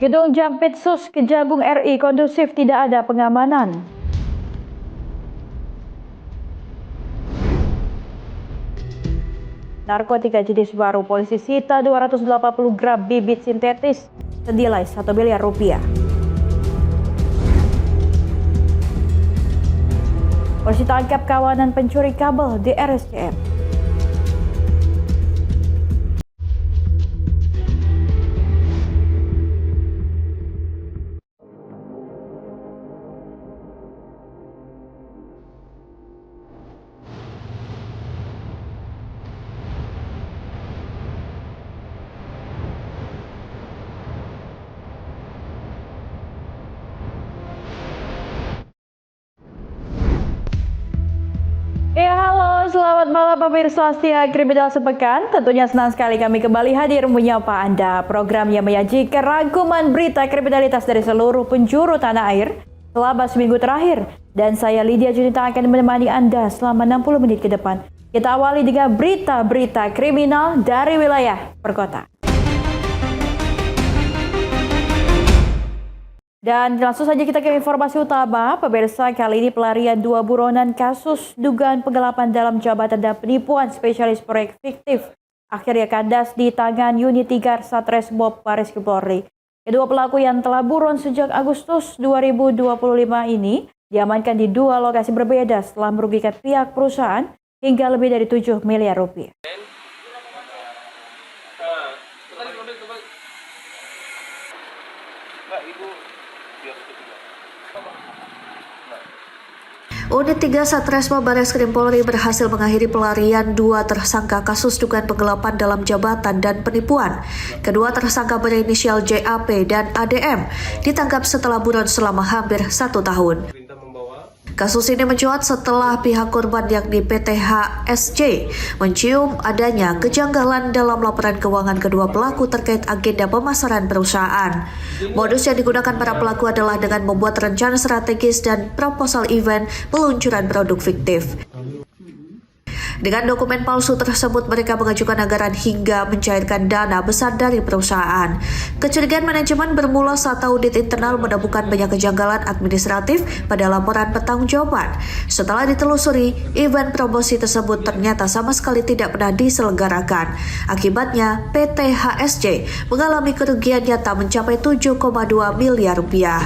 Gedung Jampitsus Kejagung RI kondusif, tidak ada pengamanan. Narkotika jenis baru, polisi sita 280 gram bibit sintetis senilai 1 miliar rupiah. Polisi tangkap kawanan pencuri kabel di RSCM. Ya, halo, selamat malam pemirsa setia Kriminal Sepekan. Tentunya senang sekali kami kembali hadir menyapa Anda. Program yang menyajikan rangkuman berita kriminalitas dari seluruh penjuru tanah air selama seminggu terakhir. Dan saya Lydia Junita akan menemani Anda selama 60 menit ke depan. Kita awali dengan berita-berita kriminal dari wilayah perkota. Dan langsung saja kita ke informasi utama. Pemirsa, kali ini pelarian 2 buronan kasus dugaan penggelapan dalam jabatan dan penipuan spesialis proyek fiktif akhirnya kandas di tangan unit 3 Satreskrimop Baris Krim Polri. Kedua pelaku yang telah buron sejak Agustus 2025 ini diamankan di 2 lokasi berbeda setelah merugikan pihak perusahaan hingga lebih dari 7 miliar rupiah. Unit 3 Satreskrimop Baris Krim Polri berhasil mengakhiri pelarian 2 tersangka kasus dugaan penggelapan dalam jabatan dan penipuan. Kedua tersangka berinisial JAP dan ADM ditangkap setelah buron selama hampir 1 tahun. Kasus ini mencuat setelah pihak korban yakni PT HSJ mencium adanya kejanggalan dalam laporan keuangan kedua pelaku terkait agenda pemasaran perusahaan. Modus yang digunakan para pelaku adalah dengan membuat rencana strategis dan proposal event peluncuran produk fiktif. Dengan dokumen palsu tersebut, mereka mengajukan anggaran hingga mencairkan dana besar dari perusahaan. Kecurigaan manajemen bermula saat audit internal menemukan banyak kejanggalan administratif pada laporan pertanggungjawaban. Setelah ditelusuri, event promosi tersebut ternyata sama sekali tidak pernah diselenggarakan. Akibatnya, PT HSJ mengalami kerugian nyata mencapai 7,2 miliar rupiah.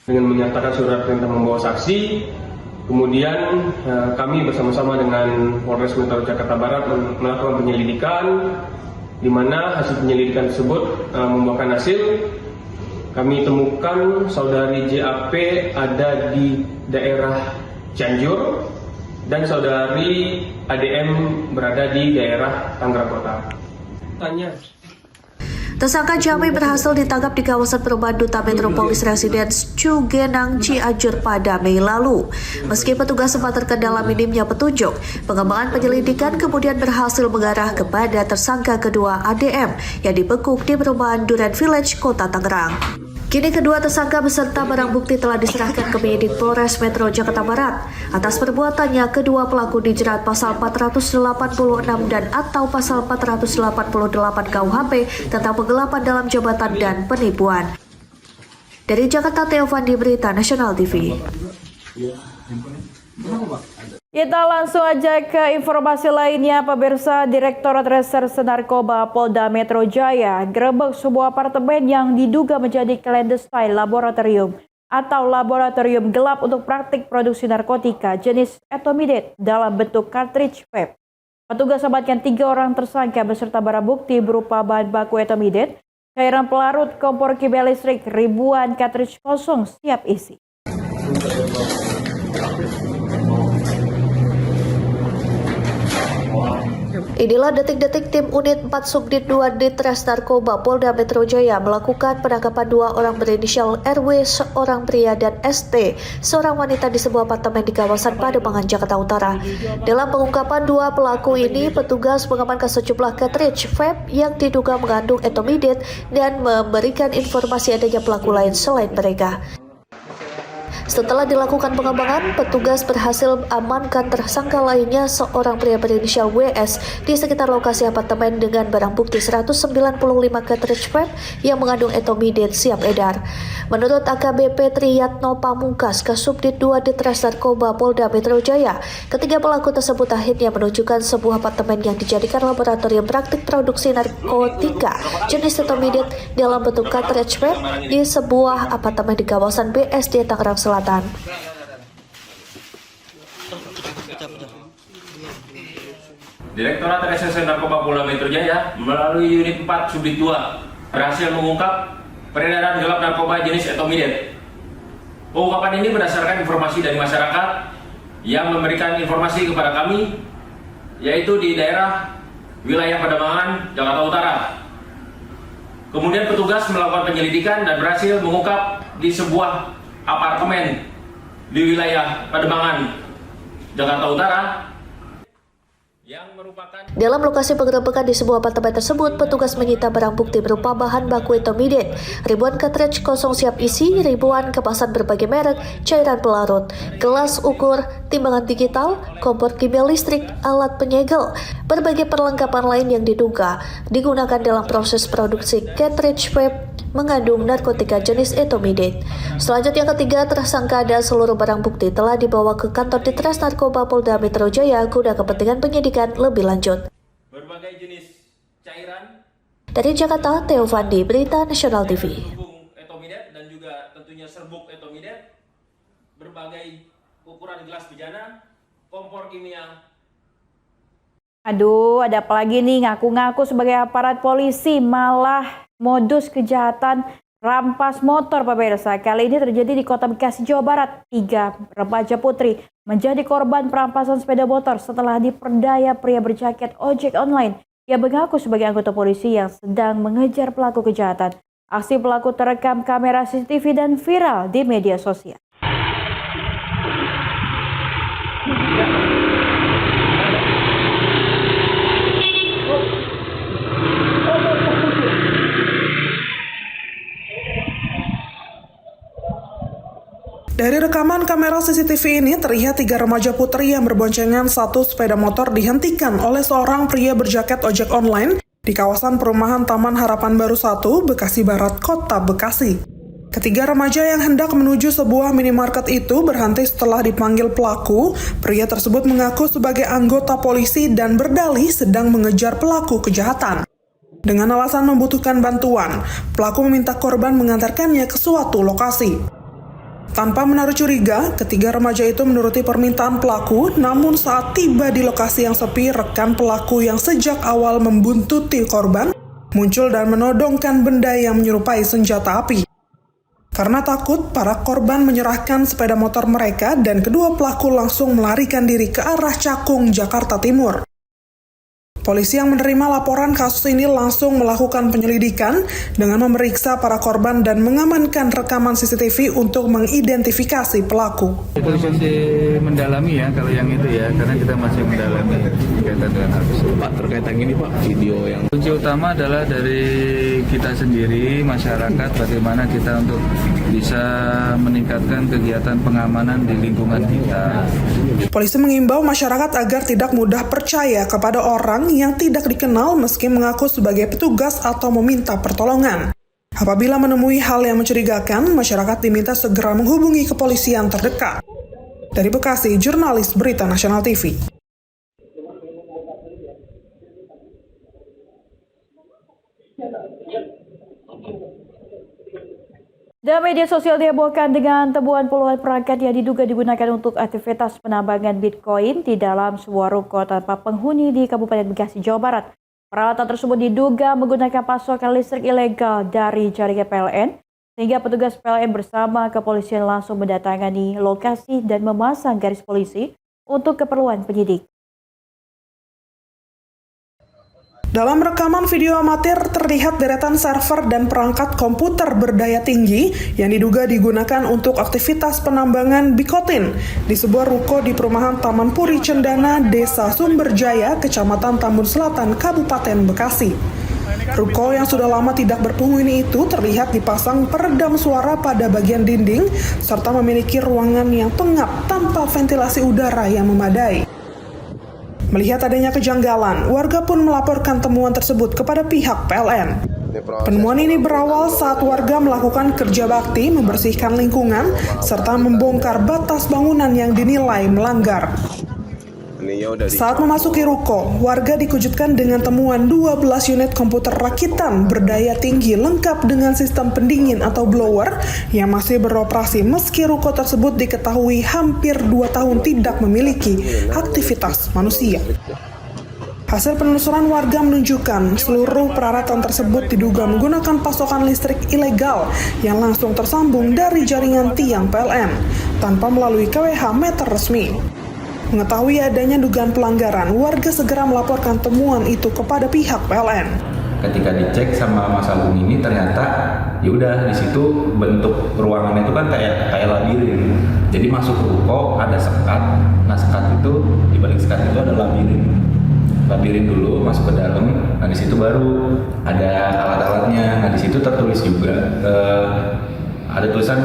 Dengan menyatakan surat perintah membawa saksi, kemudian kami bersama-sama dengan Polres Metro Jakarta Barat melakukan penyelidikan, di mana hasil penyelidikan tersebut membuahkan hasil. Kami temukan saudari JAP ada di daerah Cianjur dan saudari ADM berada di daerah Tangerang Kota. Tersangka Jami berhasil ditangkap di kawasan perumahan Duta Metropolis Residence Cugenang, Cianjur pada Mei lalu. Meski petugas sempat terkendala minimnya petunjuk, pengembangan penyelidikan kemudian berhasil mengarah kepada tersangka kedua ADM yang dibekuk di perumahan Duren Village, Kota Tangerang. Kini kedua tersangka beserta barang bukti telah diserahkan ke penyidik Polres Metro Jakarta Barat. Atas perbuatannya, kedua pelaku dijerat pasal 486 dan atau pasal 488 KUHP tentang penggelapan dalam jabatan dan penipuan. Dari Jakarta, Teofandi, Berita Nasional TV. Kita langsung aja ke informasi lainnya, pemirsa. Direktorat Reserse Narkoba Polda Metro Jaya gerebek sebuah apartemen yang diduga menjadi clandestine laboratorium atau laboratorium gelap untuk praktik produksi narkotika jenis etomidate dalam bentuk cartridge vape. Petugas amankan 3 orang tersangka beserta barang bukti berupa bahan baku etomidate, cairan pelarut, kompor kimia listrik, ribuan cartridge kosong siap isi. Inilah detik-detik tim unit 4 Subdit 2 Ditres Narkoba Polda Metro Jaya melakukan penangkapan 2 orang berinisial RW, seorang pria, dan ST, seorang wanita di sebuah apartemen di kawasan Pademangan, Jakarta Utara. Dalam pengungkapan 2 pelaku ini, petugas mengamankan sejumlah cartridge vape yang diduga mengandung etomidate dan memberikan informasi adanya pelaku lain selain mereka. Setelah dilakukan pengembangan, petugas berhasil amankan tersangka lainnya, seorang pria berinisial WS, di sekitar lokasi apartemen dengan barang bukti 195 cartridge vape yang mengandung etomidate siap edar. Menurut AKBP Triyatno Pamungkas, Kasubdit 2 Ditres Narkoba Polda Metro Jaya, ketiga pelaku tersebut akhirnya menunjukkan sebuah apartemen yang dijadikan laboratorium praktik produksi narkotika jenis etomidate dalam bentuk cartridge vape di sebuah apartemen di kawasan BSD Tangerang Selatan. Direktorat Reserse Narkoba Polda Metro Jaya melalui Unit 4 Subdit 2 berhasil mengungkap peredaran gelap narkoba jenis etomidate. Pengungkapan ini berdasarkan informasi dari masyarakat yang memberikan informasi kepada kami, yaitu di daerah wilayah Pademangan, Jakarta Utara. Kemudian petugas melakukan penyelidikan dan berhasil mengungkap di sebuah apartemen di wilayah Pademangan, Jakarta Utara, yang merupakan Dalam lokasi penggerebekan di sebuah apartemen tersebut, petugas menyita barang bukti berupa bahan baku etomidate, ribuan cartridge kosong siap isi, ribuan kemasan berbagai merek, cairan pelarut, gelas ukur, timbangan digital, kompor kimia listrik, alat penyegel, berbagai perlengkapan lain yang diduga digunakan dalam proses produksi cartridge vape mengandung narkotika jenis etomidate. Selanjutnya ketiga tersangka dan seluruh barang bukti telah dibawa ke kantor Ditres Narkoba Polda Metro Jaya guna kepentingan penyidikan lebih lanjut. berbagai jenis cairan Dari Jakarta, Theo Fandi, Berita Nasional TV. etomidate dan juga tentunya serbuk etomidate, berbagai ukuran gelas bejana, kompor kimia. Aduh, ada apa lagi nih, ngaku-ngaku sebagai aparat polisi malah modus kejahatan rampas motor pemirsa. Kali ini terjadi di Kota Bekasi, Jawa Barat. 3 remaja putri menjadi korban perampasan sepeda motor setelah diperdaya pria berjaket ojek online yang mengaku sebagai anggota polisi yang sedang mengejar pelaku kejahatan. Aksi pelaku terekam kamera CCTV dan viral di media sosial. Dari rekaman kamera CCTV ini terlihat 3 remaja putri yang berboncengan satu sepeda motor dihentikan oleh seorang pria berjaket ojek online di kawasan perumahan Taman Harapan Baru 1, Bekasi Barat, Kota Bekasi. Ketiga remaja yang hendak menuju sebuah minimarket itu berhenti setelah dipanggil pelaku. Pria tersebut mengaku sebagai anggota polisi dan berdalih sedang mengejar pelaku kejahatan. Dengan alasan membutuhkan bantuan, pelaku meminta korban mengantarkannya ke suatu lokasi. Tanpa menaruh curiga, ketiga remaja itu menuruti permintaan pelaku, namun saat tiba di lokasi yang sepi, rekan pelaku yang sejak awal membuntuti korban muncul dan menodongkan benda yang menyerupai senjata api. Karena takut, para korban menyerahkan sepeda motor mereka dan kedua pelaku langsung melarikan diri ke arah Cakung, Jakarta Timur. Polisi yang menerima laporan kasus ini langsung melakukan penyelidikan dengan memeriksa para korban dan mengamankan rekaman CCTV untuk mengidentifikasi pelaku. Itu masih mendalami ya kalau yang itu ya, karena kita masih mendalami berkaitan dengan hal tersebut. Pak, terkait yang ini Pak, video yang Kunci utama adalah dari kita sendiri, masyarakat, bagaimana kita untuk bisa meningkatkan kegiatan pengamanan di lingkungan kita. Polisi mengimbau masyarakat agar tidak mudah percaya kepada orang yang tidak dikenal meski mengaku sebagai petugas atau meminta pertolongan. Apabila menemui hal yang mencurigakan, masyarakat diminta segera menghubungi kepolisian terdekat. Dari Bekasi, jurnalis Berita Nasional TV. Dan media sosial dihebohkan dengan temuan puluhan perangkat yang diduga digunakan untuk aktivitas penambangan Bitcoin di dalam sebuah ruko tanpa penghuni di Kabupaten Bekasi, Jawa Barat. Peralatan tersebut diduga menggunakan pasokan listrik ilegal dari jaringan PLN, sehingga petugas PLN bersama kepolisian langsung mendatangani lokasi dan memasang garis polisi untuk keperluan penyidik. Dalam rekaman video amatir terlihat deretan server dan perangkat komputer berdaya tinggi yang diduga digunakan untuk aktivitas penambangan Bitcoin di sebuah ruko di perumahan Taman Puri Cendana, Desa Sumberjaya, Kecamatan Tambun Selatan, Kabupaten Bekasi. Ruko yang sudah lama tidak berpenghuni itu terlihat dipasang peredam suara pada bagian dinding serta memiliki ruangan yang pengap tanpa ventilasi udara yang memadai. Melihat adanya kejanggalan, warga pun melaporkan temuan tersebut kepada pihak PLN. Penemuan ini berawal saat warga melakukan kerja bakti membersihkan lingkungan serta membongkar batas bangunan yang dinilai melanggar. Saat memasuki ruko, warga dikejutkan dengan temuan 12 unit komputer rakitan berdaya tinggi lengkap dengan sistem pendingin atau blower yang masih beroperasi meski ruko tersebut diketahui hampir 2 tahun tidak memiliki aktivitas manusia. Hasil penelusuran warga menunjukkan seluruh peralatan tersebut diduga menggunakan pasokan listrik ilegal yang langsung tersambung dari jaringan tiang PLN tanpa melalui KWH meter resmi. Mengetahui adanya dugaan pelanggaran, warga segera melaporkan temuan itu kepada pihak PLN. Ketika dicek sama Mas Agung ini ternyata ya udah di situ bentuk ruangannya itu kan kayak labirin. Jadi masuk ke ruko ada sekat. Nah, sekat itu di balik sekat itu ada labirin dulu masuk ke dalam. Nah, di situ baru ada alat-alatnya. Nah, di situ tertulis juga ada tulisan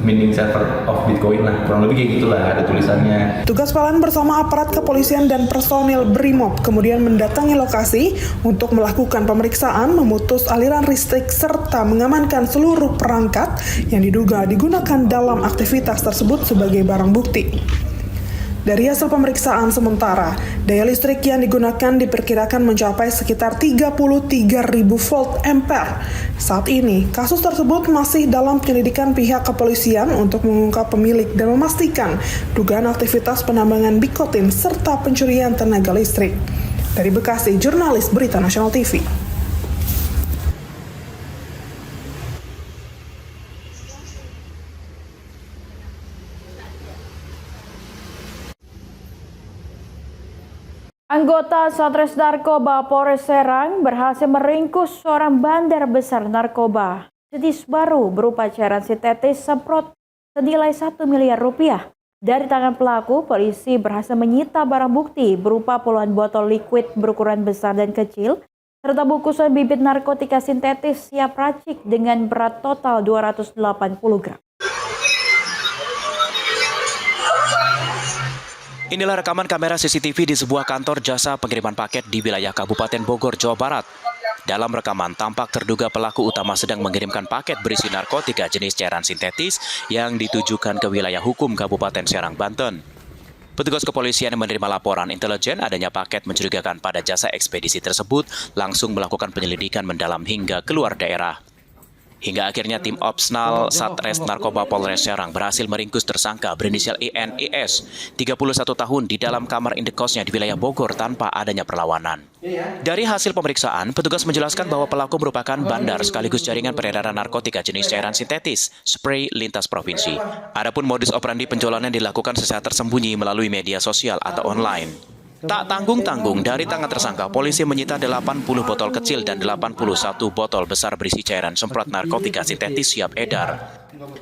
mining server of Bitcoin lah, kurang lebih kayak gitulah ada tulisannya. Tugas PLN bersama aparat kepolisian dan personil BRIMOB kemudian mendatangi lokasi untuk melakukan pemeriksaan, memutus aliran listrik serta mengamankan seluruh perangkat yang diduga digunakan dalam aktivitas tersebut sebagai barang bukti. Dari hasil pemeriksaan sementara, daya listrik yang digunakan diperkirakan mencapai sekitar 33.000 volt ampere. Saat ini, kasus tersebut masih dalam penyelidikan pihak kepolisian untuk mengungkap pemilik dan memastikan dugaan aktivitas penambangan bikotin serta pencurian tenaga listrik. Dari Bekasi, jurnalis Berita Nasional TV. Anggota Satres Narkoba Polres Serang berhasil meringkus seorang bandar besar narkoba jenis baru berupa cairan sintetis semprot senilai 1 miliar rupiah. Dari tangan pelaku, polisi berhasil menyita barang bukti berupa puluhan botol liquid berukuran besar dan kecil, serta bungkusan bibit narkotika sintetis siap racik dengan berat total 280 gram. Inilah rekaman kamera CCTV di sebuah kantor jasa pengiriman paket di wilayah Kabupaten Bogor, Jawa Barat. Dalam rekaman tampak terduga pelaku utama sedang mengirimkan paket berisi narkotika jenis cairan sintetis yang ditujukan ke wilayah hukum Kabupaten Serang, Banten. Petugas kepolisian yang menerima laporan intelijen adanya paket mencurigakan pada jasa ekspedisi tersebut langsung melakukan penyelidikan mendalam hingga keluar daerah. Hingga akhirnya tim Opsnal Satres Narkoba Polres Serang berhasil meringkus tersangka berinisial INIS, 31 tahun di dalam kamar indekosnya di wilayah Bogor tanpa adanya perlawanan. Dari hasil pemeriksaan, petugas menjelaskan bahwa pelaku merupakan bandar sekaligus jaringan peredaran narkotika jenis cairan sintetis, spray lintas provinsi. Adapun modus operandi penjualannya dilakukan secara tersembunyi melalui media sosial atau online. Tak tanggung-tanggung, dari tangan tersangka, polisi menyita 80 botol kecil dan 81 botol besar berisi cairan semprot narkotika sintetis siap edar.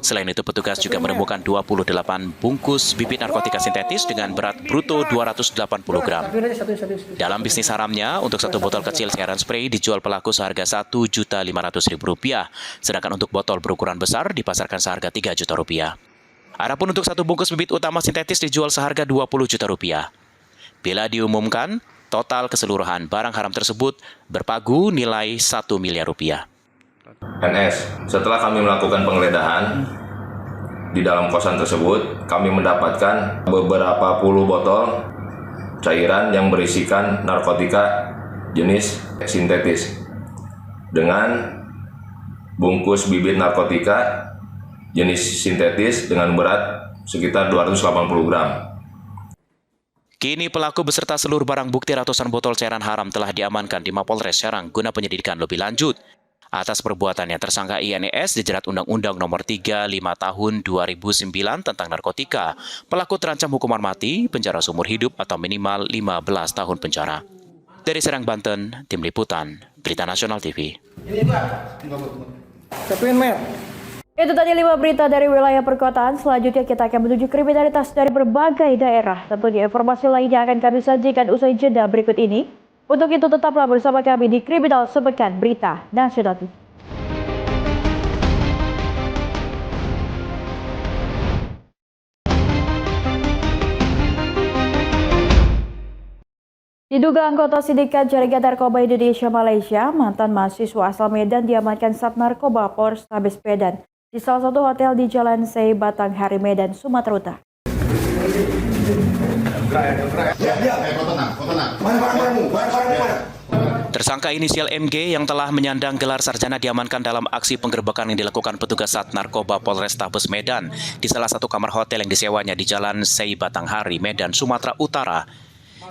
Selain itu, petugas juga menemukan 28 bungkus bibit narkotika sintetis dengan berat bruto 280 gram. Dalam bisnis haramnya, untuk satu botol kecil cairan spray dijual pelaku seharga Rp1.500.000, sedangkan untuk botol berukuran besar dipasarkan seharga Rp3 juta. Adapun untuk satu bungkus bibit utama sintetis dijual seharga Rp20 juta. Bila diumumkan, total keseluruhan barang haram tersebut berpagu nilai Rp1 miliar. NS, setelah kami melakukan penggeledahan di dalam kosan tersebut, kami mendapatkan beberapa puluh botol cairan yang berisikan narkotika jenis sintetis dengan bungkus bibit narkotika jenis sintetis dengan berat sekitar 280 gram. Kini pelaku beserta seluruh barang bukti ratusan botol cairan haram telah diamankan di Mapolres Serang guna penyelidikan lebih lanjut. Atas perbuatannya, tersangka INIS dijerat Undang-Undang Nomor 35 Tahun 2009 tentang narkotika. Pelaku terancam hukuman mati, penjara seumur hidup atau minimal 15 tahun penjara. Dari Serang, Banten, Tim Liputan, Berita Nasional TV. Itu tadi 5 berita dari wilayah perkotaan. Selanjutnya kita akan menuju kriminalitas dari berbagai daerah. Tentunya informasi lainnya akan kami sajikan usai jeda berikut ini. Untuk itu tetaplah bersama kami di Kriminal Sepekan Berita Nasional TV. Diduga anggota sindikat jaringan narkoba Indonesia Malaysia, mantan mahasiswa asal Medan diamankan Sat Narkoba Polrestabes Medan di salah satu hotel di Jalan Sei Batanghari, Medan, Sumatera Utara. Tersangka inisial MG yang telah menyandang gelar sarjana diamankan dalam aksi penggerbekan yang dilakukan petugas Sat Narkoba Polrestabes Medan di salah satu kamar hotel yang disewanya di Jalan Sei Batanghari, Medan, Sumatera Utara.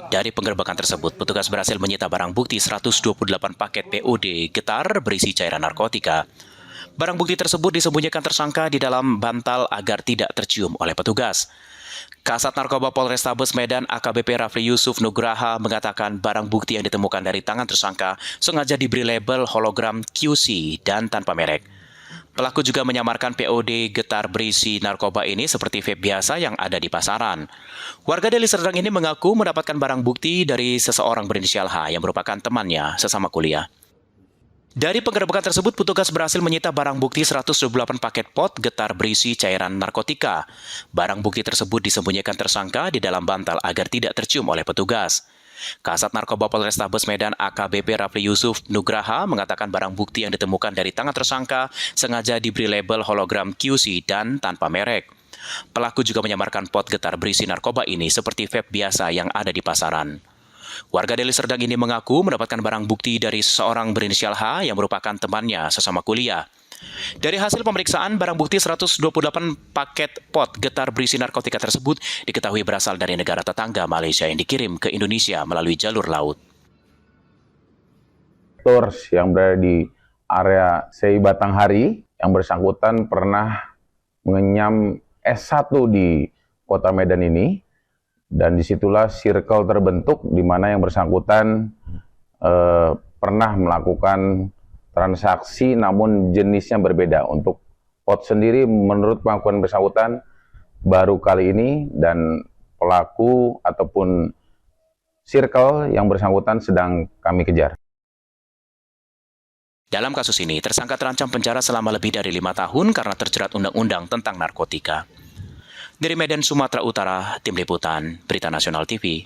Dari penggerbekan tersebut, petugas berhasil menyita barang bukti 128 paket POD getar berisi cairan narkotika. Barang bukti tersebut disembunyikan tersangka di dalam bantal agar tidak tercium oleh petugas. Kasat Narkoba Polrestabes Medan AKBP Rafli Yusuf Nugraha mengatakan barang bukti yang ditemukan dari tangan tersangka sengaja diberi label hologram QC dan tanpa merek. Pelaku juga menyamarkan POD getar berisi narkoba ini seperti vape biasa yang ada di pasaran. Warga Deli Serdang ini mengaku mendapatkan barang bukti dari seseorang berinisial H yang merupakan temannya sesama kuliah. Dari penggerbekan tersebut, petugas berhasil menyita barang bukti 128 paket pot getar berisi cairan narkotika. Barang bukti tersebut disembunyikan tersangka di dalam bantal agar tidak tercium oleh petugas. Kasat Narkoba Polrestabes Medan AKBP Rafli Yusuf Nugraha mengatakan barang bukti yang ditemukan dari tangan tersangka sengaja diberi label hologram QC dan tanpa merek. Pelaku juga menyamarkan pot getar berisi narkoba ini seperti vape biasa yang ada di pasaran. Warga Deli Serdang ini mengaku mendapatkan barang bukti dari seseorang berinisial H yang merupakan temannya sesama kuliah. Dari hasil pemeriksaan, barang bukti 128 paket pot getar berisi narkotika tersebut diketahui berasal dari negara tetangga Malaysia yang dikirim ke Indonesia melalui jalur laut. Tours yang berada di area Sei Batanghari yang bersangkutan pernah mengenyam S1 di kota Medan ini, dan disitulah circle terbentuk di mana yang bersangkutan pernah melakukan transaksi namun jenisnya berbeda. Untuk pot sendiri menurut pengakuan bersangkutan baru kali ini, dan pelaku ataupun circle yang bersangkutan sedang kami kejar. Dalam kasus ini, tersangka terancam penjara selama lebih dari 5 tahun karena terjerat undang-undang tentang narkotika. Dari Medan, Sumatera Utara, Tim Liputan, Berita Nasional TV.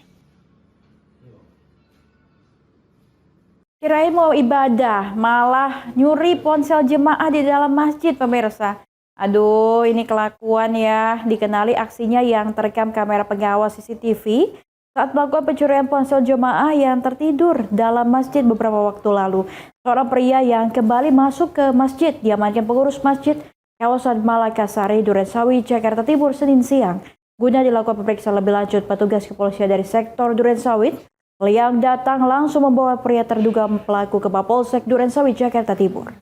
Kirain mau ibadah, malah nyuri ponsel jemaah di dalam masjid, pemirsa. Aduh, ini kelakuan ya. Dikenali aksinya yang terekam kamera pengawas CCTV saat melakukan pencurian ponsel jemaah yang tertidur dalam masjid beberapa waktu lalu. Seorang pria yang kembali masuk ke masjid diamankan pengurus masjid kawasan Malakasari, Durensawit, Jakarta Timur, Senin siang. Guna dilakukan pemeriksaan lebih lanjut, petugas kepolisian dari sektor Durensawit yang datang langsung membawa pria terduga pelaku ke Mapolsek Durensawit, Jakarta Timur.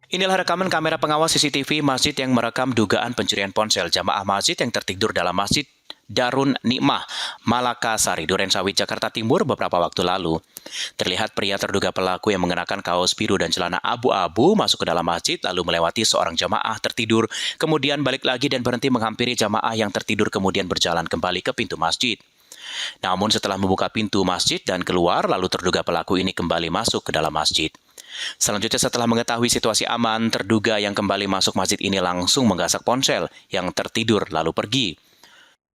Inilah rekaman kamera pengawas CCTV masjid yang merekam dugaan pencurian ponsel jamaah masjid yang tertidur dalam Masjid Darun Nikmah, Malakasari, Durensawit, Jakarta Timur beberapa waktu lalu. Terlihat pria terduga pelaku yang mengenakan kaos biru dan celana abu-abu masuk ke dalam masjid lalu melewati seorang jamaah tertidur, kemudian balik lagi dan berhenti menghampiri jamaah yang tertidur kemudian berjalan kembali ke pintu masjid. Namun setelah membuka pintu masjid dan keluar, lalu terduga pelaku ini kembali masuk ke dalam masjid. Selanjutnya setelah mengetahui situasi aman, terduga yang kembali masuk masjid ini langsung menggasak ponsel yang tertidur lalu pergi.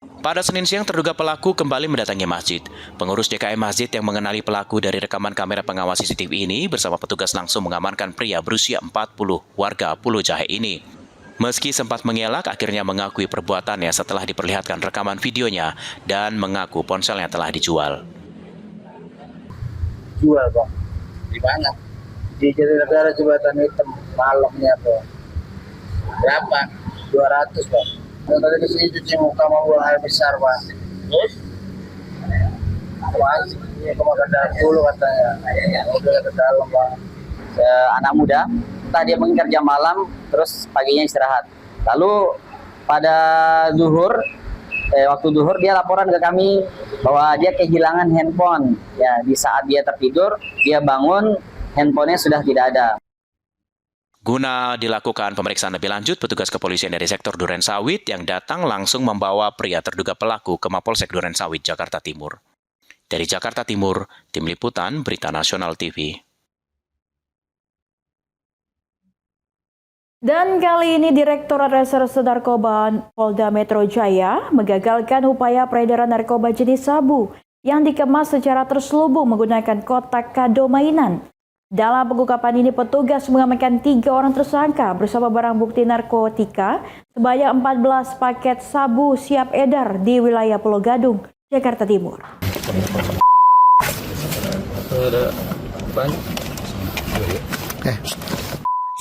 Pada Senin siang, terduga pelaku kembali mendatangi masjid. Pengurus DKM masjid yang mengenali pelaku dari rekaman kamera pengawas CCTV ini bersama petugas langsung mengamankan pria berusia 40 warga Pulau Jahe ini. Meski sempat mengelak, akhirnya mengakui perbuatannya setelah diperlihatkan rekaman videonya dan mengaku ponselnya telah dijual. Jual, Bang. Di mana? Di Jatinegara Jembatan Hitam, malamnya, Bang. Berapa? 200, Bang. Yang tadi kesini cuci muka mau buang air besar, Bang. Terus? Ini ke dalam dulu katanya. Udah ke dalam, Bang. Anak muda, tadi dia mengincar jam malam, terus paginya istirahat. Lalu pada waktu duhur dia laporan ke kami bahwa dia kehilangan handphone. Ya, di saat dia tertidur, dia bangun, handphonenya sudah tidak ada. Guna dilakukan pemeriksaan lebih lanjut, petugas kepolisian dari sektor Durensawit yang datang langsung membawa pria terduga pelaku ke Mapolsek Durensawit, Jakarta Timur. Dari Jakarta Timur, Tim Liputan Berita Nasional TV. Dan kali ini Direktorat Reserse Narkoba Polda Metro Jaya menggagalkan upaya peredaran narkoba jenis sabu yang dikemas secara terselubung menggunakan kotak kado mainan. Dalam pengungkapan ini, petugas mengamankan 3 orang tersangka bersama barang bukti narkotika sebanyak 14 paket sabu siap edar di wilayah Pulau Gadung, Jakarta Timur.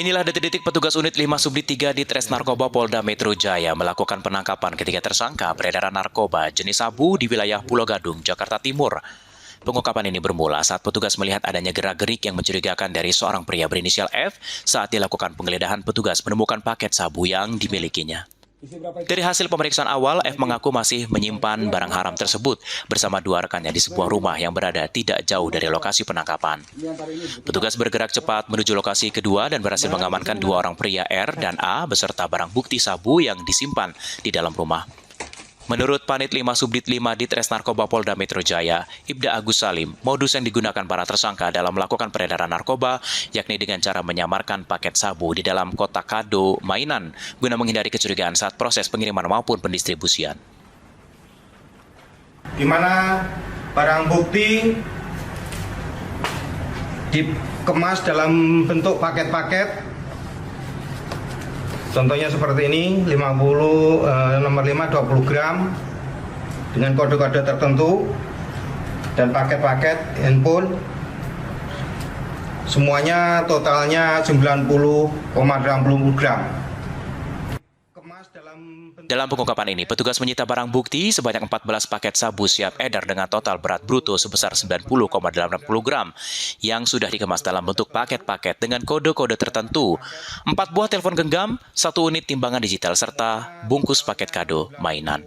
Inilah detik-detik petugas unit 5 Subdit 3 di Tres Narkoba Polda Metro Jaya melakukan penangkapan ketiga tersangka peredaran narkoba jenis sabu di wilayah Pulau Gadung, Jakarta Timur. Pengungkapan ini bermula saat petugas melihat adanya gerak-gerik yang mencurigakan dari seorang pria berinisial F saat dilakukan penggeledahan. Petugas menemukan paket sabu yang dimilikinya. Dari hasil pemeriksaan awal, F mengaku masih menyimpan barang haram tersebut bersama 2 rekannya di sebuah rumah yang berada tidak jauh dari lokasi penangkapan. Petugas bergerak cepat menuju lokasi kedua dan berhasil mengamankan 2 orang pria R dan A beserta barang bukti sabu yang disimpan di dalam rumah. Menurut Panit 5 Subdit 5 di Tres Narkoba Polda Metro Jaya, Ibda Agus Salim, modus yang digunakan para tersangka dalam melakukan peredaran narkoba yakni dengan cara menyamarkan paket sabu di dalam kotak kado mainan guna menghindari kecurigaan saat proses pengiriman maupun pendistribusian. Di mana barang bukti dikemas dalam bentuk paket-paket. Contohnya seperti ini, nomor 5 20 gram dengan kode-kode tertentu dan paket-paket handphone. Semuanya totalnya 90,80 gram. Dalam pengungkapan ini, petugas menyita barang bukti sebanyak 14 paket sabu siap edar dengan total berat bruto sebesar 90,80 gram yang sudah dikemas dalam bentuk paket-paket dengan kode-kode tertentu, 4 buah telepon genggam, 1 unit timbangan digital, serta bungkus paket kado mainan.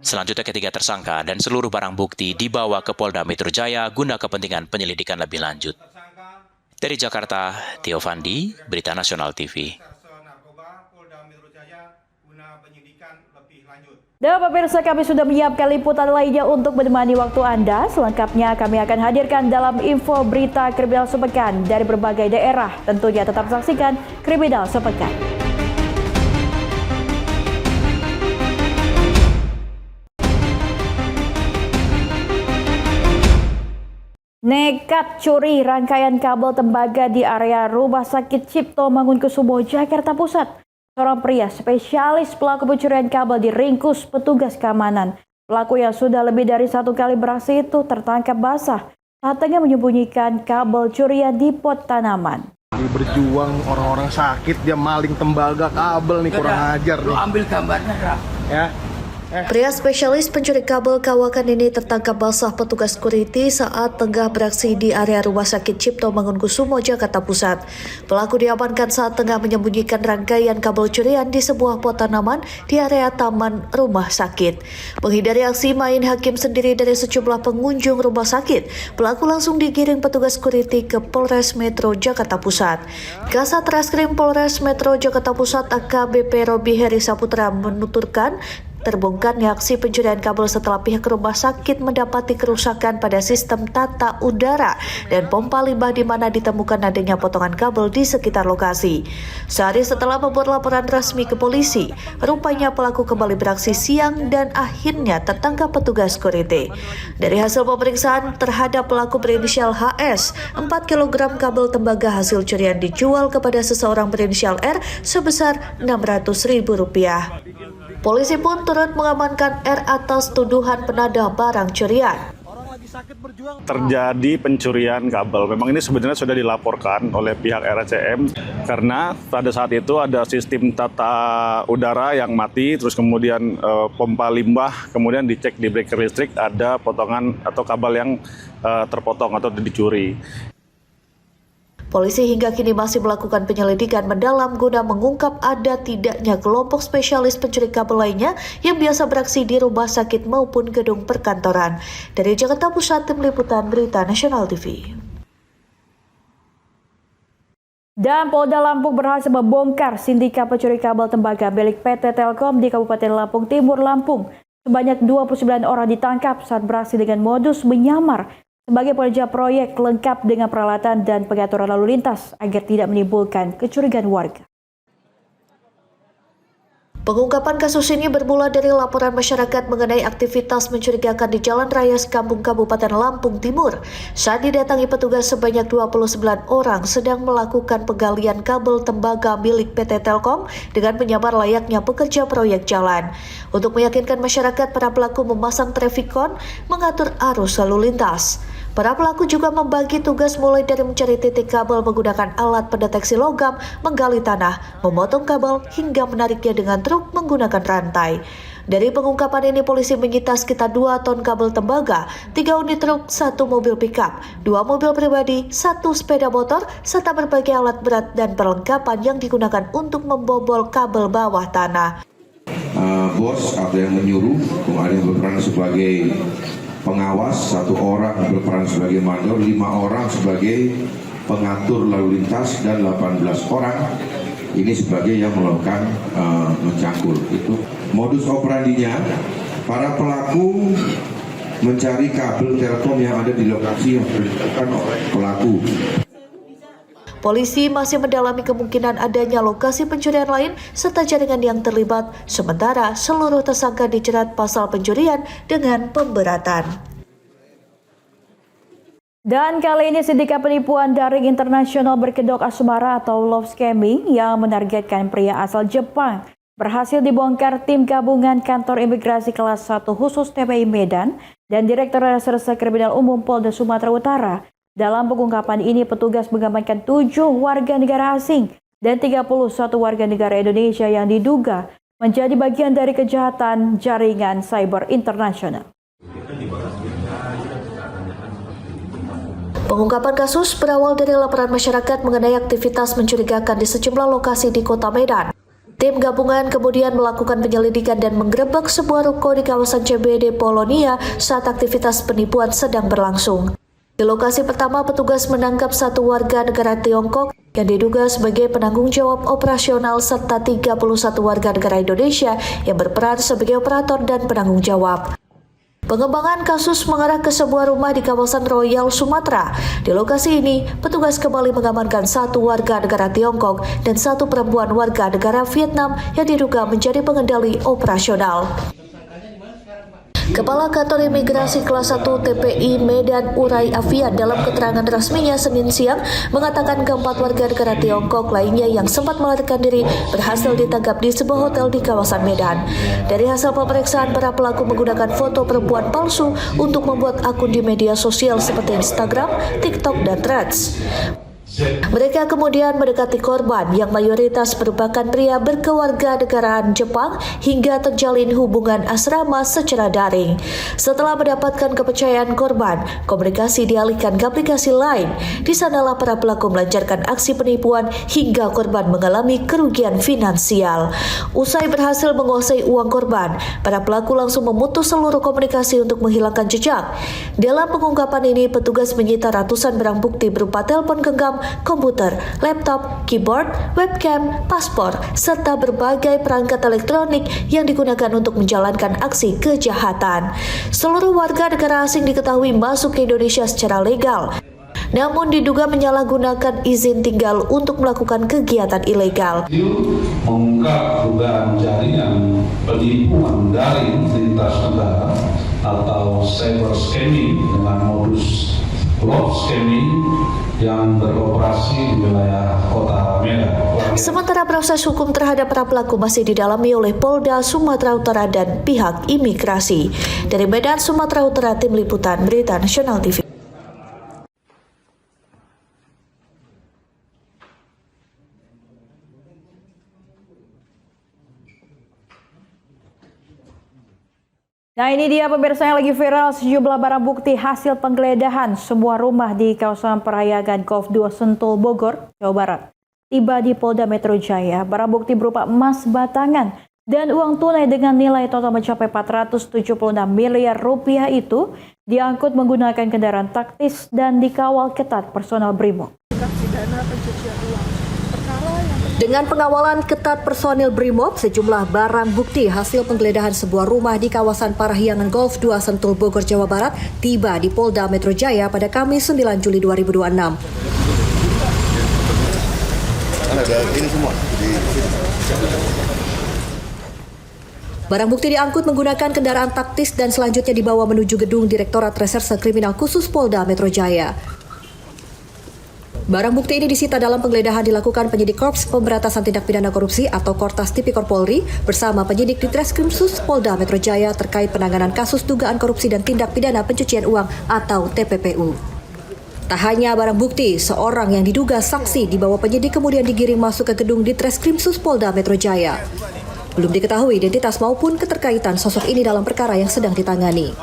Selanjutnya ketiga tersangka dan seluruh barang bukti dibawa ke Polda Metro Jaya guna kepentingan penyelidikan lebih lanjut. Dari Jakarta, Theo Fandi, Berita Nasional TV. Dan pemirsa, kami sudah menyiapkan liputan lainnya untuk menemani waktu Anda. Selengkapnya kami akan hadirkan dalam info berita kriminal sepekan dari berbagai daerah. Tentunya tetap saksikan Kriminal Sepekan. Nekat curi rangkaian kabel tembaga di area Rumah Sakit Cipto Mangunkusumo, Jakarta Pusat. Seorang pria spesialis pelaku pencurian kabel diringkus petugas keamanan. Pelaku yang sudah lebih dari 1 kali beraksi itu tertangkap basah saat tengah menyembunyikan kabel curian di pot tanaman. Berjuang orang-orang sakit, dia maling tembaga kabel nih, kurang ajar nih. Ambil gambarnya, ya. Pria spesialis pencuri kabel kawakan ini tertangkap basah petugas security saat tengah beraksi di area Rumah Sakit Cipto Mangunkusumo, Jakarta Pusat. Pelaku diamankan saat tengah menyembunyikan rangkaian kabel curian di sebuah pot tanaman di area taman rumah sakit. Menghindari aksi main hakim sendiri dari sejumlah pengunjung rumah sakit, pelaku langsung digiring petugas security ke Polres Metro Jakarta Pusat. Kasat Reskrim Polres Metro Jakarta Pusat AKBP Robi Heri Saputra menuturkan, terbongkarnya aksi pencurian kabel setelah pihak rumah sakit mendapati kerusakan pada sistem tata udara dan pompa limbah di mana ditemukan adanya potongan kabel di sekitar lokasi. Sehari setelah membuat laporan resmi ke polisi, rupanya pelaku kembali beraksi siang dan akhirnya tertangkap petugas security. Dari hasil pemeriksaan terhadap pelaku berinisial HS, 4 kg kabel tembaga hasil curian dijual kepada seseorang berinisial R sebesar Rp600.000. Polisi pun turut mengamankan R atas tuduhan penadah barang curian. Terjadi pencurian kabel. Memang ini sebenarnya sudah dilaporkan oleh pihak RSCM karena pada saat itu ada sistem tata udara yang mati, terus kemudian pompa limbah, kemudian dicek di breaker listrik ada potongan atau kabel yang terpotong atau dicuri. Polisi hingga kini masih melakukan penyelidikan mendalam guna mengungkap ada tidaknya kelompok spesialis pencuri kabel lainnya yang biasa beraksi di rumah sakit maupun gedung perkantoran. Dari Jakarta Pusat, Tim Liputan Berita Nasional TV. Dan Polda Lampung berhasil membongkar sindikat pencuri kabel tembaga milik PT Telkom di Kabupaten Lampung Timur, Lampung. Sebanyak 29 orang ditangkap saat beraksi dengan modus menyamar sebagai pekerja proyek lengkap dengan peralatan dan pengaturan lalu lintas agar tidak menimbulkan kecurigaan warga. Pengungkapan kasus ini bermula dari laporan masyarakat mengenai aktivitas mencurigakan di Jalan Raya Sekampung Kabupaten Lampung Timur. Saat didatangi petugas, sebanyak 29 orang sedang melakukan penggalian kabel tembaga milik PT Telkom dengan menyamar layaknya pekerja proyek jalan. Untuk meyakinkan masyarakat, para pelaku memasang trafikon mengatur arus lalu lintas. Para pelaku juga membagi tugas mulai dari mencari titik kabel menggunakan alat pendeteksi logam, menggali tanah, memotong kabel, hingga menariknya dengan truk menggunakan rantai. Dari pengungkapan ini, polisi menyita sekitar 2 ton kabel tembaga, 3 unit truk, 1 mobil pickup, 2 mobil pribadi, 1 sepeda motor, serta berbagai alat berat dan perlengkapan yang digunakan untuk membobol kabel bawah tanah. Bos ada yang menyuruh, ada yang berperan sebagai pengawas, 1 orang berperan sebagai mandor, 5 orang sebagai pengatur lalu lintas, dan 18 orang ini sebagai yang melakukan mencangkul. Itu modus operandinya, para pelaku mencari kabel Telkom yang ada di lokasi yang dilakukan oleh pelaku. Polisi masih mendalami kemungkinan adanya lokasi pencurian lain serta jaringan yang terlibat, sementara seluruh tersangka dijerat pasal pencurian dengan pemberatan. Dan kali ini sindikat penipuan daring internasional berkedok asmara atau love scamming yang menargetkan pria asal Jepang berhasil dibongkar tim gabungan kantor imigrasi kelas 1 khusus TPI Medan dan Direktur Reserse Kriminal Umum Polda Sumatera Utara. Dalam pengungkapan ini, petugas mengamankan 7 warga negara asing dan 31 warga negara Indonesia yang diduga menjadi bagian dari kejahatan jaringan cyber internasional. Pengungkapan kasus berawal dari laporan masyarakat mengenai aktivitas mencurigakan di sejumlah lokasi di Kota Medan. Tim gabungan kemudian melakukan penyelidikan dan menggerebek sebuah ruko di kawasan CBD Polonia saat aktivitas penipuan sedang berlangsung. Di lokasi pertama, petugas menangkap 1 warga negara Tiongkok yang diduga sebagai penanggung jawab operasional serta 31 warga negara Indonesia yang berperan sebagai operator dan penanggung jawab. Pengembangan kasus mengarah ke sebuah rumah di kawasan Royal Sumatera. Di lokasi ini, petugas kembali mengamankan 1 warga negara Tiongkok dan 1 perempuan warga negara Vietnam yang diduga menjadi pengendali operasional. Kepala Kantor Imigrasi Kelas 1 TPI Medan Urai Afian dalam keterangan resminya Senin siang mengatakan keempat warga negara Tiongkok lainnya yang sempat melarikan diri berhasil ditangkap di sebuah hotel di kawasan Medan. Dari hasil pemeriksaan, para pelaku menggunakan foto perempuan palsu untuk membuat akun di media sosial seperti Instagram, TikTok, dan Threads. Mereka kemudian mendekati korban yang mayoritas merupakan pria berkewarganegaraan Jepang hingga terjalin hubungan asrama secara daring. Setelah mendapatkan kepercayaan korban, komunikasi dialihkan ke aplikasi lain. Di sanalah para pelaku melancarkan aksi penipuan hingga korban mengalami kerugian finansial. Usai berhasil menguasai uang korban, para pelaku langsung memutus seluruh komunikasi untuk menghilangkan jejak. Dalam pengungkapan ini, petugas menyita ratusan barang bukti berupa telepon genggam, komputer, laptop, keyboard, webcam, paspor, serta berbagai perangkat elektronik yang digunakan untuk menjalankan aksi kejahatan. Seluruh warga negara asing diketahui masuk ke Indonesia secara legal, namun diduga menyalahgunakan izin tinggal untuk melakukan kegiatan ilegal. Mengungkap dugaan jaringan penipuan daring lintas negara atau cyber scamming dengan modus love scamming yang beroperasi di wilayah Kota Medan. Sementara proses hukum terhadap para pelaku masih didalami oleh Polda Sumatera Utara dan pihak imigrasi. Dari Medan, Sumatera Utara, Tim Liputan Berita Nasional TV. Nah, ini dia pemirsa yang lagi viral, sejumlah barang bukti hasil penggeledahan sebuah rumah di kawasan Perayagan Golf 2 Sentul, Bogor, Jawa Barat. Tiba di Polda Metro Jaya, barang bukti berupa emas batangan dan uang tunai dengan nilai total mencapai 476 miliar rupiah itu diangkut menggunakan kendaraan taktis dan dikawal ketat personal BRIMOB. Pidana pencucian uang. Dengan pengawalan ketat personil Brimob, sejumlah barang bukti hasil penggeledahan sebuah rumah di kawasan Parahyangan Golf 2 Sentul, Bogor, Jawa Barat tiba di Polda Metro Jaya pada Kamis 9 Juli 2026. Barang bukti diangkut menggunakan kendaraan taktis dan selanjutnya dibawa menuju gedung Direktorat Reserse Kriminal Khusus Polda Metro Jaya. Barang bukti ini disita dalam penggeledahan dilakukan penyidik Korps Pemberantasan Tindak Pidana Korupsi atau Kortas Tipikor Polri bersama penyidik di Treskrimsus Polda Metro Jaya terkait penanganan kasus dugaan korupsi dan tindak pidana pencucian uang atau TPPU. Tak hanya barang bukti, seorang yang diduga saksi dibawa penyidik kemudian digiring masuk ke gedung di Treskrimsus Polda Metro Jaya. Belum diketahui identitas maupun keterkaitan sosok ini dalam perkara yang sedang ditangani.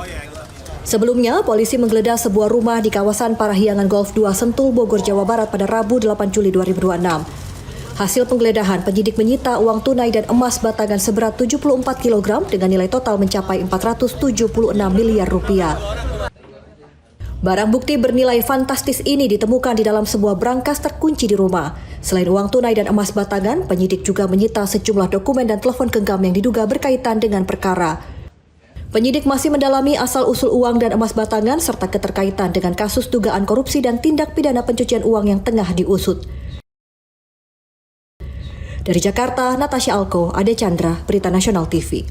Sebelumnya, polisi menggeledah sebuah rumah di kawasan Parahyangan Golf 2 Sentul, Bogor, Jawa Barat pada Rabu 8 Juli 2026. Hasil penggeledahan, penyidik menyita uang tunai dan emas batangan seberat 74 kg dengan nilai total mencapai 476 miliar rupiah. Barang bukti bernilai fantastis ini ditemukan di dalam sebuah brankas terkunci di rumah. Selain uang tunai dan emas batangan, penyidik juga menyita sejumlah dokumen dan telepon genggam yang diduga berkaitan dengan perkara. Penyidik masih mendalami asal-usul uang dan emas batangan serta keterkaitan dengan kasus dugaan korupsi dan tindak pidana pencucian uang yang tengah diusut. Dari Jakarta, Natasha Alko, Ade Chandra, Berita Nasional TV.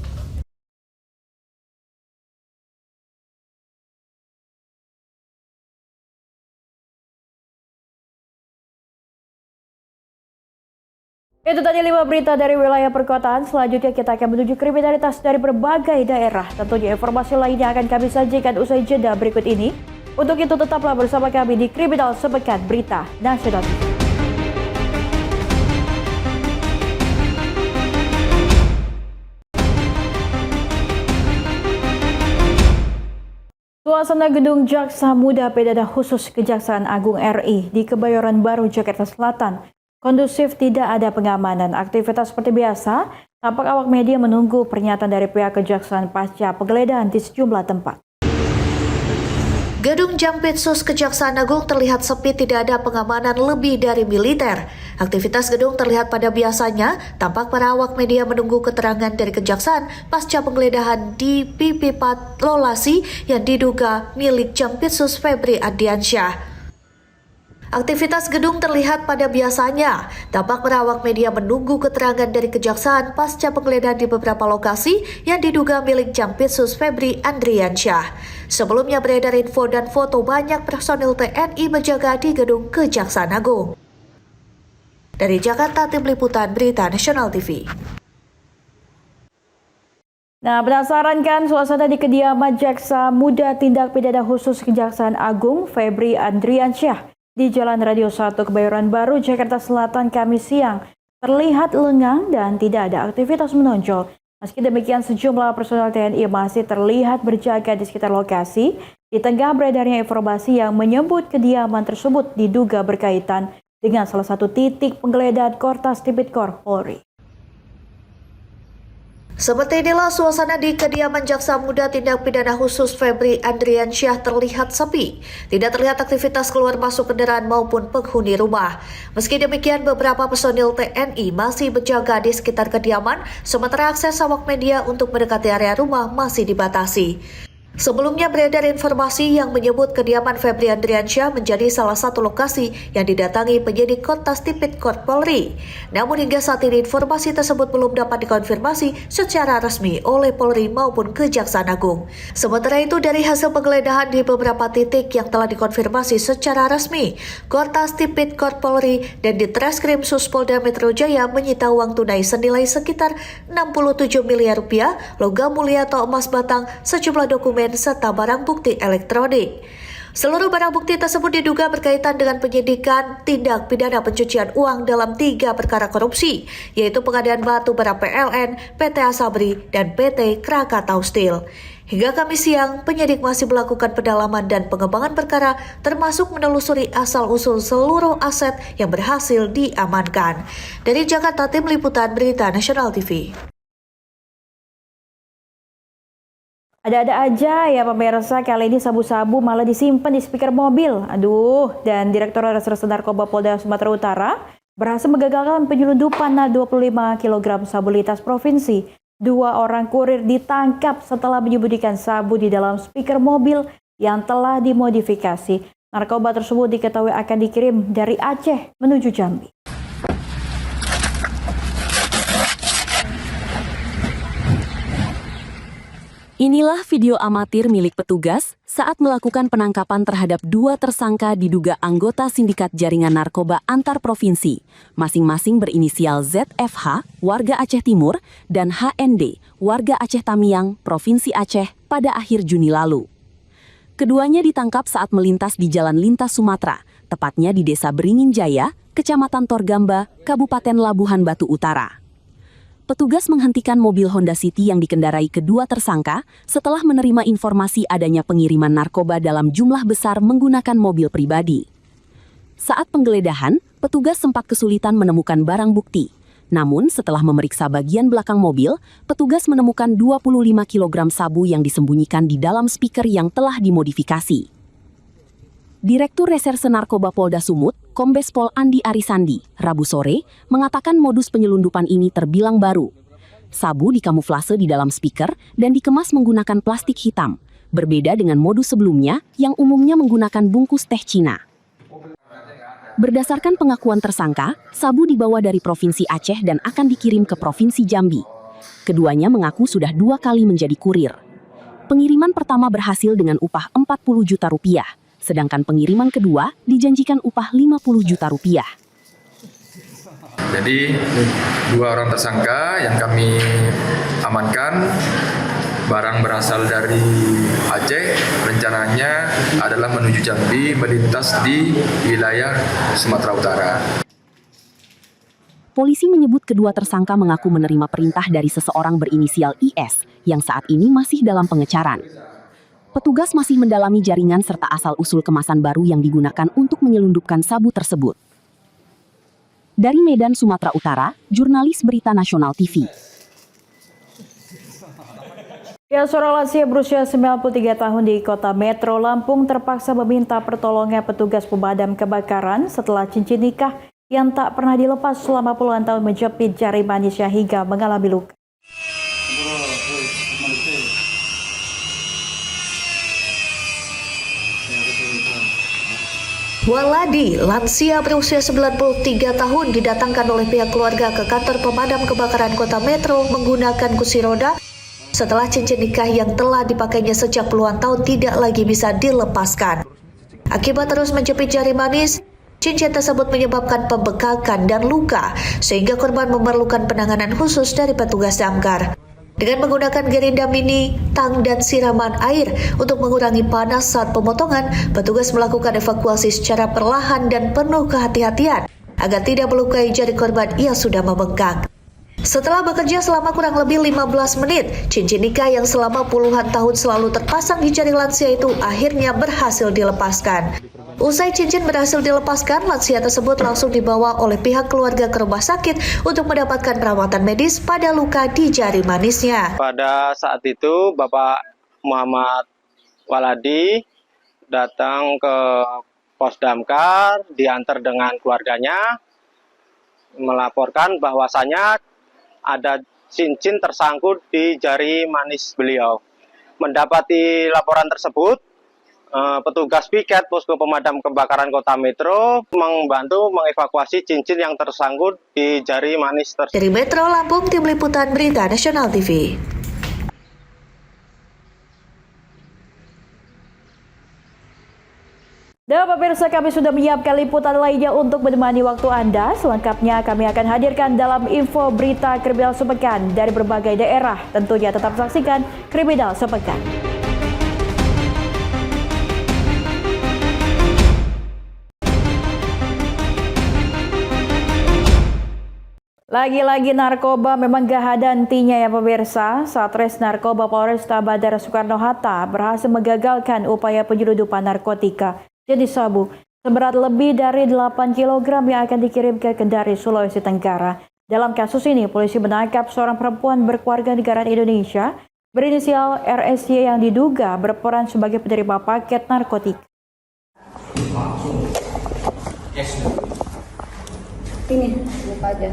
Itu tadi 5 berita dari wilayah perkotaan. Selanjutnya kita akan menuju kriminalitas dari berbagai daerah. Tentunya informasi lainnya akan kami sajikan usai jeda berikut ini. Untuk itu tetaplah bersama kami di Kriminal Sepekan Berita Nasional. Suasana gedung Jaksa Muda Pidana Khusus Kejaksaan Agung RI di Kebayoran Baru, Jakarta Selatan kondusif, tidak ada pengamanan. Aktivitas seperti biasa, tampak awak media menunggu pernyataan dari pihak kejaksaan pasca penggeledahan di sejumlah tempat. Gedung Jampitsus Kejaksaan Agung terlihat sepi, tidak ada pengamanan lebih dari militer. Aktivitas gedung terlihat pada biasanya, tampak para awak media menunggu keterangan dari kejaksaan pasca penggeledahan di pipa lolasi yang diduga milik Jampitsus Febri Ardiansyah. Aktivitas gedung terlihat pada biasanya, tampak para awak media menunggu keterangan dari kejaksaan pasca penggeledahan di beberapa lokasi yang diduga milik Jampitsus Febri Andriansyah. Sebelumnya beredar info dan foto banyak personil TNI menjaga di gedung Kejaksaan Agung. Dari Jakarta, Tim Liputan Berita Nasional TV. Nah, penasaran kan suasana di kediaman Jaksa Muda Tindak Pidana Khusus Kejaksaan Agung Febri Andriansyah di Jalan Radio 1 Kebayoran Baru, Jakarta Selatan, Kamis siang terlihat lengang dan tidak ada aktivitas menonjol. Meski demikian, sejumlah personel TNI masih terlihat berjaga di sekitar lokasi di tengah beredarnya informasi yang menyebut kediaman tersebut diduga berkaitan dengan salah satu titik penggeledahan Kortas Tipikor Polri. Seperti inilah suasana di kediaman Jaksa Muda Tindak Pidana Khusus Febri Andriansyah terlihat sepi. Tidak terlihat aktivitas keluar masuk kendaraan maupun penghuni rumah. Meski demikian, beberapa personil TNI masih berjaga di sekitar kediaman, sementara akses awak media untuk mendekati area rumah masih dibatasi. Sebelumnya beredar informasi yang menyebut kediaman Febri Andriansyah menjadi salah satu lokasi yang didatangi penyidik Kortas Tipikor Polri. Namun hingga saat ini informasi tersebut belum dapat dikonfirmasi secara resmi oleh Polri maupun Kejaksaan Agung. Sementara itu, dari hasil penggeledahan di beberapa titik yang telah dikonfirmasi secara resmi, Kortas Tipikor Polri dan di Treskrimsus Polda Metro Jaya menyita uang tunai senilai sekitar 67 miliar rupiah, logam mulia atau emas batang, sejumlah dokumen serta barang bukti elektronik. Seluruh barang bukti tersebut diduga berkaitan dengan penyidikan tindak pidana pencucian uang dalam 3 perkara korupsi, yaitu pengadaan batu bara PLN, PT Asabri, dan PT Krakatau Steel. Hingga Kamis siang, penyidik masih melakukan pendalaman dan pengembangan perkara, termasuk menelusuri asal-usul seluruh aset yang berhasil diamankan. Dari Jakarta, Tim Liputan Berita Nasional TV. Ada-ada aja ya pemirsa, kali ini sabu-sabu malah disimpan di speaker mobil. Aduh, dan Direktorat Reserse Narkoba Polda Sumatera Utara berhasil menggagalkan penyelundupan 25 kg sabu lintas provinsi. 2 orang kurir ditangkap setelah menyembunyikan sabu di dalam speaker mobil yang telah dimodifikasi. Narkoba tersebut diketahui akan dikirim dari Aceh menuju Jambi. Inilah video amatir milik petugas saat melakukan penangkapan terhadap 2 tersangka diduga anggota sindikat jaringan narkoba antar provinsi, masing-masing berinisial ZFH, warga Aceh Timur, dan HND, warga Aceh Tamiang, Provinsi Aceh, pada akhir Juni lalu. Keduanya ditangkap saat melintas di Jalan Lintas Sumatera, tepatnya di Desa Beringin Jaya, Kecamatan Torgamba, Kabupaten Labuhan Batu Utara. Petugas menghentikan mobil Honda City yang dikendarai kedua tersangka setelah menerima informasi adanya pengiriman narkoba dalam jumlah besar menggunakan mobil pribadi. Saat penggeledahan, petugas sempat kesulitan menemukan barang bukti. Namun setelah memeriksa bagian belakang mobil, petugas menemukan 25 kg sabu yang disembunyikan di dalam speaker yang telah dimodifikasi. Direktur Reserse Narkoba Polda Sumut, Kombes Pol Andi Arisandi, Rabu sore, mengatakan modus penyelundupan ini terbilang baru. Sabu dikamuflase di dalam speaker dan dikemas menggunakan plastik hitam, berbeda dengan modus sebelumnya yang umumnya menggunakan bungkus teh Cina. Berdasarkan pengakuan tersangka, sabu dibawa dari Provinsi Aceh dan akan dikirim ke Provinsi Jambi. Keduanya mengaku sudah 2 kali menjadi kurir. Pengiriman pertama berhasil dengan upah Rp40 juta, sedangkan pengiriman kedua dijanjikan upah Rp50 juta. Jadi 2 orang tersangka yang kami amankan, barang berasal dari Aceh, rencananya adalah menuju Jambi, melintas di wilayah Sumatera Utara. Polisi menyebut kedua tersangka mengaku menerima perintah dari seseorang berinisial IS yang saat ini masih dalam pengecaran. Petugas masih mendalami jaringan serta asal-usul kemasan baru yang digunakan untuk menyelundupkan sabu tersebut. Dari Medan, Sumatera Utara, jurnalis Berita Nasional TV. Seorang lansia berusia 93 tahun di Kota Metro Lampung terpaksa meminta pertolongan petugas pemadam kebakaran setelah cincin nikah yang tak pernah dilepas selama puluhan tahun menjepit jari manisnya hingga mengalami luka. Waladi, lansia berusia 93 tahun didatangkan oleh pihak keluarga ke kantor pemadam kebakaran Kota Metro menggunakan kursi roda setelah cincin nikah yang telah dipakainya sejak puluhan tahun tidak lagi bisa dilepaskan. Akibat terus menjepit jari manis, cincin tersebut menyebabkan pembekakan dan luka sehingga korban memerlukan penanganan khusus dari petugas damkar. Dengan menggunakan gerinda mini, tang, dan siraman air untuk mengurangi panas saat pemotongan, petugas melakukan evakuasi secara perlahan dan penuh kehati-hatian agar tidak melukai jari korban yang sudah membengkak. Setelah bekerja selama kurang lebih 15 menit, cincin nikah yang selama puluhan tahun selalu terpasang di jari lansia itu akhirnya berhasil dilepaskan. Usai cincin berhasil dilepaskan, lansia tersebut langsung dibawa oleh pihak keluarga ke rumah sakit untuk mendapatkan perawatan medis pada luka di jari manisnya. Pada saat itu, Bapak Muhammad Waladi datang ke pos damkar, diantar dengan keluarganya, melaporkan bahwasanya ada cincin tersangkut di jari manis beliau. Mendapati laporan tersebut, petugas piket Posko Pemadam Kebakaran Kota Metro membantu mengevakuasi cincin yang tersangkut di jari manis tersebut. Dari Metro Lampung, Tim Liputan Berita Nasional TV. Dan pemirsa, kami sudah menyiapkan liputan lainnya untuk menemani waktu Anda. Selengkapnya kami akan hadirkan dalam info berita kriminal sepekan dari berbagai daerah. Tentunya tetap saksikan Kriminal Sepekan. Lagi-lagi narkoba memang gak ada hentinya ya pemirsa. Satres Narkoba Polresta Bandara Soekarno-Hatta berhasil menggagalkan upaya penyelundupan narkotika jenis sabu seberat lebih dari 8 kg yang akan dikirim ke Kendari, Sulawesi Tenggara. Dalam kasus ini, polisi menangkap seorang perempuan berkeluarga negaraan Indonesia berinisial RSY yang diduga berperan sebagai penerima paket narkotika. Ini, buka aja.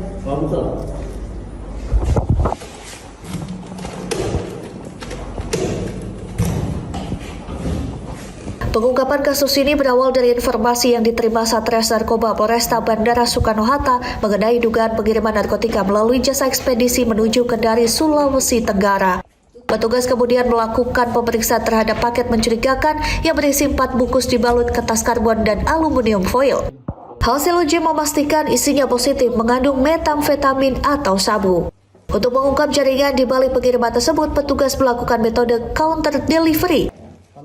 Pengungkapan kasus ini berawal dari informasi yang diterima Satres Narkoba Polresta Bandara Soekarno-Hatta mengenai dugaan pengiriman narkotika melalui jasa ekspedisi menuju Kendari, Sulawesi Tenggara. Petugas kemudian melakukan pemeriksaan terhadap paket mencurigakan yang berisi 4 bungkus dibalut kertas karbon dan aluminium foil. Hasil uji memastikan isinya positif mengandung metamfetamin atau sabu. Untuk mengungkap jaringan di balik pengiriman tersebut, petugas melakukan metode counter delivery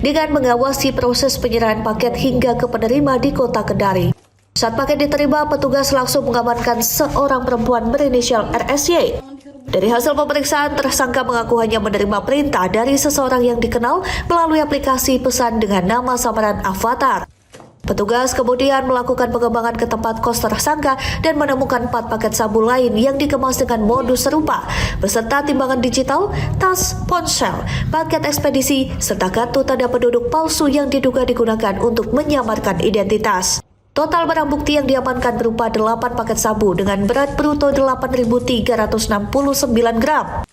dengan mengawasi proses penyerahan paket hingga ke penerima di kota Kendari. Saat paket diterima, petugas langsung mengamankan seorang perempuan berinisial RSY. Dari hasil pemeriksaan, tersangka mengaku hanya menerima perintah dari seseorang yang dikenal melalui aplikasi pesan dengan nama samaran Avatar. Petugas kemudian melakukan pengembangan ke tempat kos tersangka dan menemukan 4 paket sabu lain yang dikemas dengan modus serupa, beserta timbangan digital, tas, ponsel, paket ekspedisi, serta kartu tanda penduduk palsu yang diduga digunakan untuk menyamarkan identitas. Total barang bukti yang diamankan berupa 8 paket sabu dengan berat bruto 8.369 gram.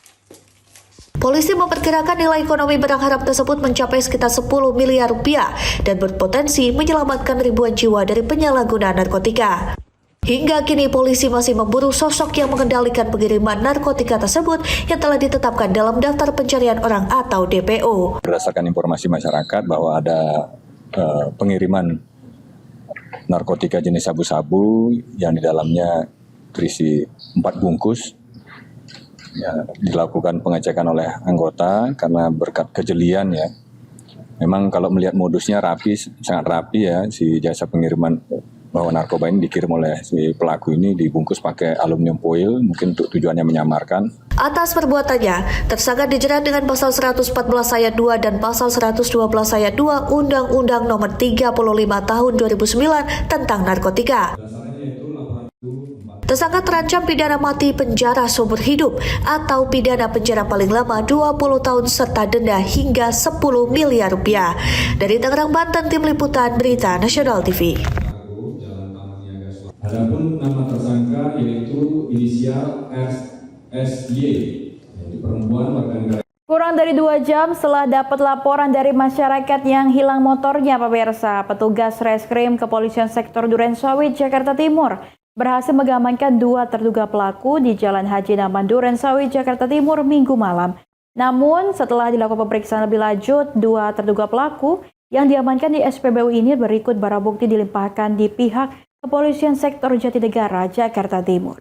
Polisi memperkirakan nilai ekonomi barang haram tersebut mencapai sekitar 10 miliar rupiah dan berpotensi menyelamatkan ribuan jiwa dari penyalahgunaan narkotika. Hingga kini polisi masih memburu sosok yang mengendalikan pengiriman narkotika tersebut yang telah ditetapkan dalam daftar pencarian orang atau DPO. Berdasarkan informasi masyarakat bahwa ada pengiriman narkotika jenis sabu-sabu yang di dalamnya berisi 4 bungkus. Ya, dilakukan pengecekan oleh anggota karena berkat kejelian ya. Memang kalau melihat modusnya rapi, sangat rapi ya, si jasa pengiriman bahwa narkoba ini dikirim oleh si pelaku ini dibungkus pakai aluminium foil, mungkin untuk tujuannya menyamarkan. Atas perbuatannya, tersangka dijerat dengan pasal 114 ayat 2 dan pasal 112 ayat 2 Undang-Undang Nomor 35 Tahun 2009 tentang narkotika. Tersangka terancam pidana mati penjara seumur hidup atau pidana penjara paling lama 20 tahun serta denda hingga 10 miliar rupiah. Dari Tangerang, Banten, Tim Liputan Berita Nasional TV. Adapun nama tersangka yaitu inisial SY, yaitu perempuan warga negara. Kurang dari 2 jam setelah dapat laporan dari masyarakat yang hilang motornya, pemirsa, petugas reskrim Kepolisian Sektor Durensawit, Jakarta Timur berhasil mengamankan 2 terduga pelaku di Jalan Haji Naman Durensawit, Jakarta Timur, Minggu malam. Namun, setelah dilakukan pemeriksaan lebih lanjut, 2 terduga pelaku yang diamankan di SPBU ini berikut barang bukti dilimpahkan di pihak Kepolisian Sektor Jatinegara, Jakarta Timur.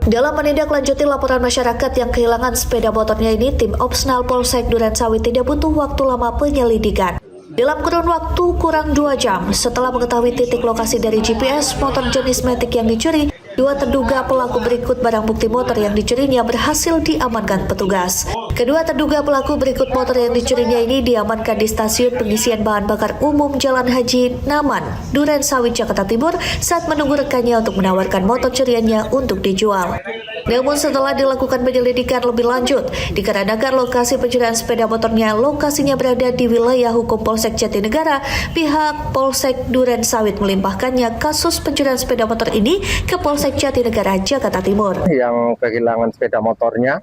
Dalam menindaklanjuti laporan masyarakat yang kehilangan sepeda motornya ini, tim Opsnal Polsek Durensawit tidak butuh waktu lama penyelidikan. Dalam kurun waktu kurang 2 jam setelah mengetahui titik lokasi dari GPS motor jenis Matic yang dicuri, 2 terduga pelaku berikut barang bukti motor yang dicurinya berhasil diamankan petugas. Kedua terduga pelaku berikut motor yang dicurinya ini diamankan di stasiun pengisian bahan bakar umum Jalan Haji Naman, Durensawit, Jakarta Timur saat menunggu rekannya untuk menawarkan motor curiannya untuk dijual. Namun setelah dilakukan penyelidikan lebih lanjut, dikarenakan lokasi pencurian sepeda motornya lokasinya berada di wilayah hukum Polsek Jatinegara, pihak Polsek Durensawit melimpahkannya kasus pencurian sepeda motor ini ke Polsek Jatinegara, Jakarta Timur. Yang kehilangan sepeda motornya,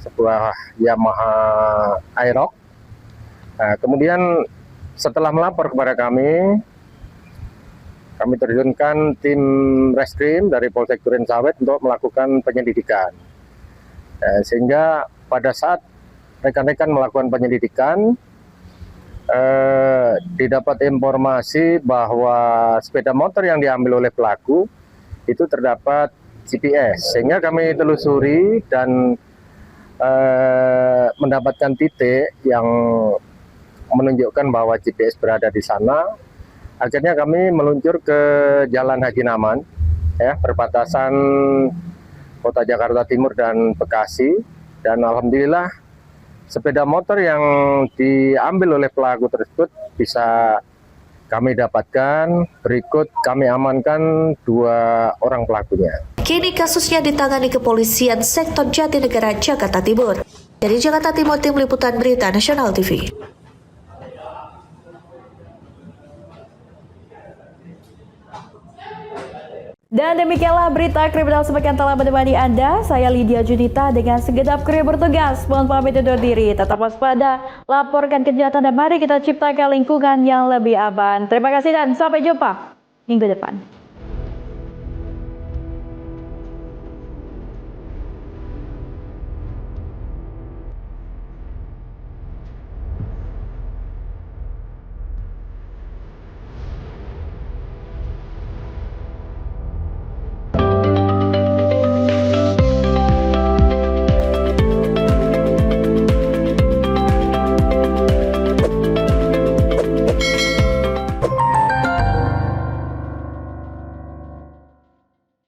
sebuah Yamaha Aerox. Nah, kemudian setelah melapor kepada kami terjunkan tim reskrim dari Polsek Durensawit untuk melakukan penyelidikan. Sehingga pada saat rekan-rekan melakukan penyelidikan, didapat informasi bahwa sepeda motor yang diambil oleh pelaku itu terdapat GPS. Sehingga kami telusuri dan mendapatkan titik yang menunjukkan bahwa GPS berada di sana. Akhirnya kami meluncur ke Jalan Haji Naman, ya, perbatasan Kota Jakarta Timur dan Bekasi, dan alhamdulillah sepeda motor yang diambil oleh pelaku tersebut bisa kami dapatkan. Berikut kami amankan 2 orang pelakunya. Kini kasusnya ditangani kepolisian sektor Jatinegara, Jakarta Timur. Dari Jakarta Timur, Tim Liputan Berita Nasional TV. Dan demikianlah berita kriminal sepekan telah menemani Anda. Saya Lydia Junita dengan segenap kru bertugas. Mohon pamit undur diri. Tetap waspada, laporkan kejahatan dan mari kita ciptakan lingkungan yang lebih aman. Terima kasih dan sampai jumpa minggu depan.